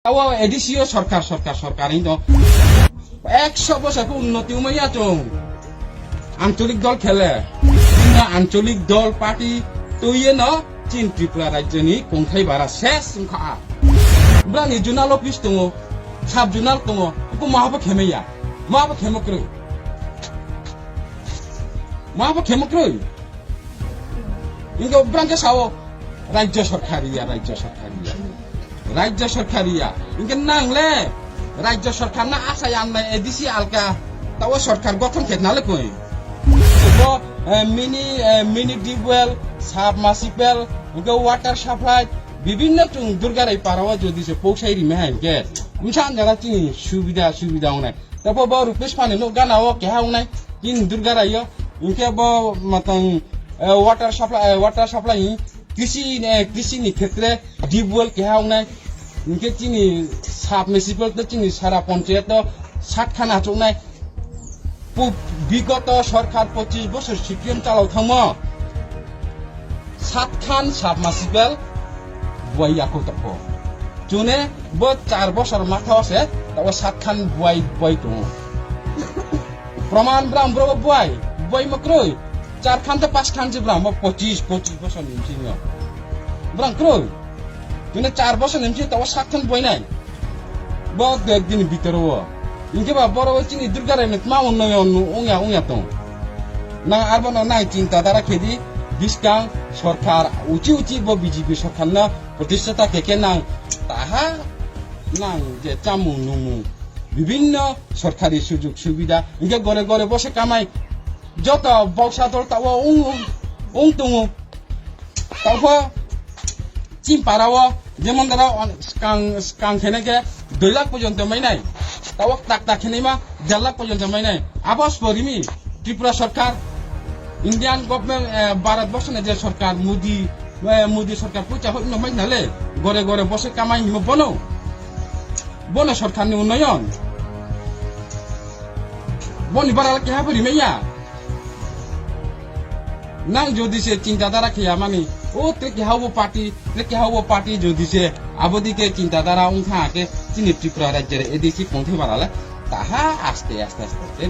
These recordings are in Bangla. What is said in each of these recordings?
তাও এডিসিও সরকার তো 100 বছর উন্নতি উমাইয়া চং আঞ্চলিক দল খেলে আঞ্চলিক দল পার্টি তৈয়ে ন চীন ত্রিপুরা রাজ্যনি কংথাই বারা শেষ সংখ্যা ব্রানি জুনাল অফিস দङ সাব জুনাল দङ बेखौ माहाबा खेमैया माहाबा खेमक्रै इनको ब्रांके सावो राज्य सरकारिया इनके नांगले राज्य सरकार ना आसाय आननाय एडिसि आलका ताव सरकार गठन खेतनाले कोइ तो मिनी डिपवेल साबमार्सिबल इनके वाटर सप्लाई বিভিন্ন দুর্গারাই পারাও যদি সে পৌঁছাইরি মেহাই গে উনসান জায়গা চিনি সুবিধা উনাই তারপর ব রুপেশ পানি নো গানাও কেহা উনাই কিন দুর্গারাইও ইনকে ব মতন ওয়াটার সাপ্লাই কৃষি নি ক্ষেত্রে ডিপওয়েল কেহা উনাই ইনকে চিনি সাবমার্সিবল তো চিনি সারা পঞ্চায়েত 60 খানা চুনাই বিগত সরকার 25 বছর সিকিম চালাও থাম 7 খান submersible buaya ko tako june bo 4 বছর মাথা আছে তাও 7 খান buai to প্রমাণ ব্রাম ব্রো buai makroi 4 খান তে 5 খান যে ব্রাম 25 বছর নিমছি নিও ব্রাম kroi june 4 বছর নিমছি তাও 7 খান buai নাই bo একদিন ভিতরও ইনকে বা বড় চিনি দুর্গারে মা উন্নয়ন উঙ্গা তো না আর বনা নাই চিন্তা দ্বারা খেদি বিস্কাং সরকার উচি বিজেপি সরকার না প্রতিষ্ঠাতা কেকে নাং তাহা নাং যে চামু নুমু বিভিন্ন সরকারি সুযোগ সুবিধা ইনকে ঘরে বসে কামাই যত বক্সা দল তাও দङ তাও চিম পারাও যেমন দ্বারা স্কাং খেনেকে 2 লাখ পর্যন্ত মাইনাই তাও টাকা খেনেমা 1.5 লাখ পর্যন্ত মাইনাই আবাস পরিমি ত্রিপুরা সরকার ইন্ডিয়ান গভর্নমেন্ট ভারতবর্ষ যে সরকার মোদি সরকার পয়সা হই নমাই নালে ঘরে বসে কামাই হিম বনো সরকারনি উন্নয়ন বনি বাড়ালে কেহা পরি মাইয়া নাং যদি সে চিন্তাধারা খেয়া মানে ও তে হাবো পার্টি যদি সে আবদিকে চিন্তাধারা উনখাকে চিনি ত্রিপুরা রাজ্যের এদিকে পৌঁছে বাড়ালে তাহা আস্তে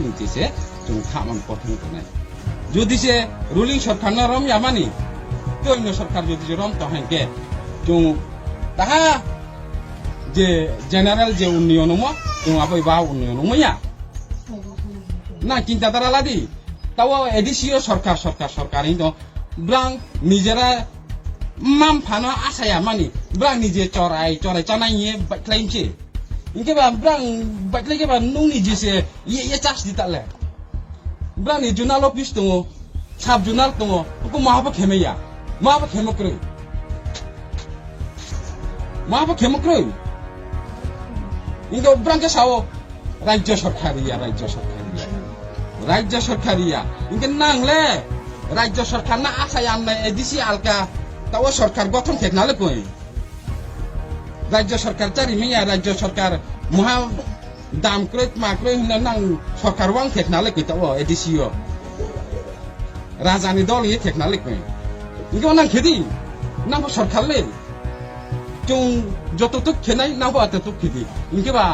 নিচে সে খামান প্রথম করে যদি সে রুলিং সরকার না রমিয়া মানি অন্য সরকার যদি রম তো হ্যাঁ তাহা যে জেনারেল যে উন্নয়ন আবই বা উন্নয়ন না চিন্তাধারা লাদি তাও এডিসিও সরকার ব্রাং নিজেরা মাম ফানো আশায়া মানি ব্রাং নিজে চড়াই চানাই বাইক্লাইমছে ইনকে বা ব্রাং বাইক্লাইকে বা নুং নিজে সে ইয়ে চাষ দিতালে ব্রানি জুনাল অফিস দङ সাব জুনাল দङ बेखौ माहाबा खेमक्रै इनके ब्रांके सावो राज्य सरकारिया इनके नांगले राज्य सरकार ना आसाय आननाय एडिसि आलका ताव सरकार गठन खेतनाले कोइ राज्य सरकार चारि मैया राज्य सरकार महा दामक्रै नां सरकार वां खेतनाले कोइ ताव एडिसिओ राजानि दल ये खेतनाले कोइ इनके नां खेदी नांगो सरकारले যত তো খেনাই না হওয়াতে তো খেদি ইনকে বা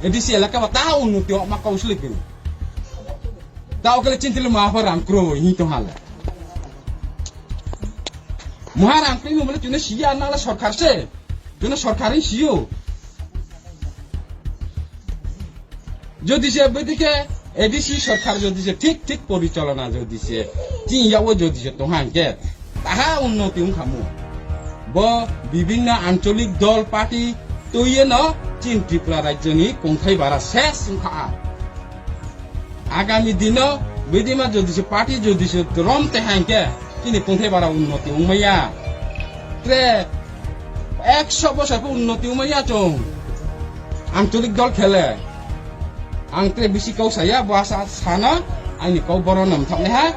এডিসি এলাকা বা তা উন্নতি মা কৌশলে কেন তাও গেলে চিন্তিলে মাহাবার রামক্রো হি তো হালে মহারামক্রো মানে তুই সিয়া নালা সরকার সে তুই সরকারি সিও যদি সে বেদিকে এডিসি সরকার যদি সে ঠিক পরিচালনা যদি সে চিয়াও যদি সে তো হাঙ্কে তাহা উন্নতি খামু বিভিন্ন আঞ্চলিক দল পার্টি তৈয়ে ন চীন ত্রিপুরা রাজ্যনি কংথাই বারা শেষ সংখ্যা আগামী দিন বেদিমা যদি সে পার্টি যদি সে রমতে হাঙ্কে চিনি কংথাই বারা উন্নতি উমাইয়া 100 বছর উন্নতি উমাইয়া চং আঞ্চলিক দল খেলে আংতে বেশি কৌসাইয়া বাসা সানা আইনি কৌ বড় নাম থাকলে হ্যাঁ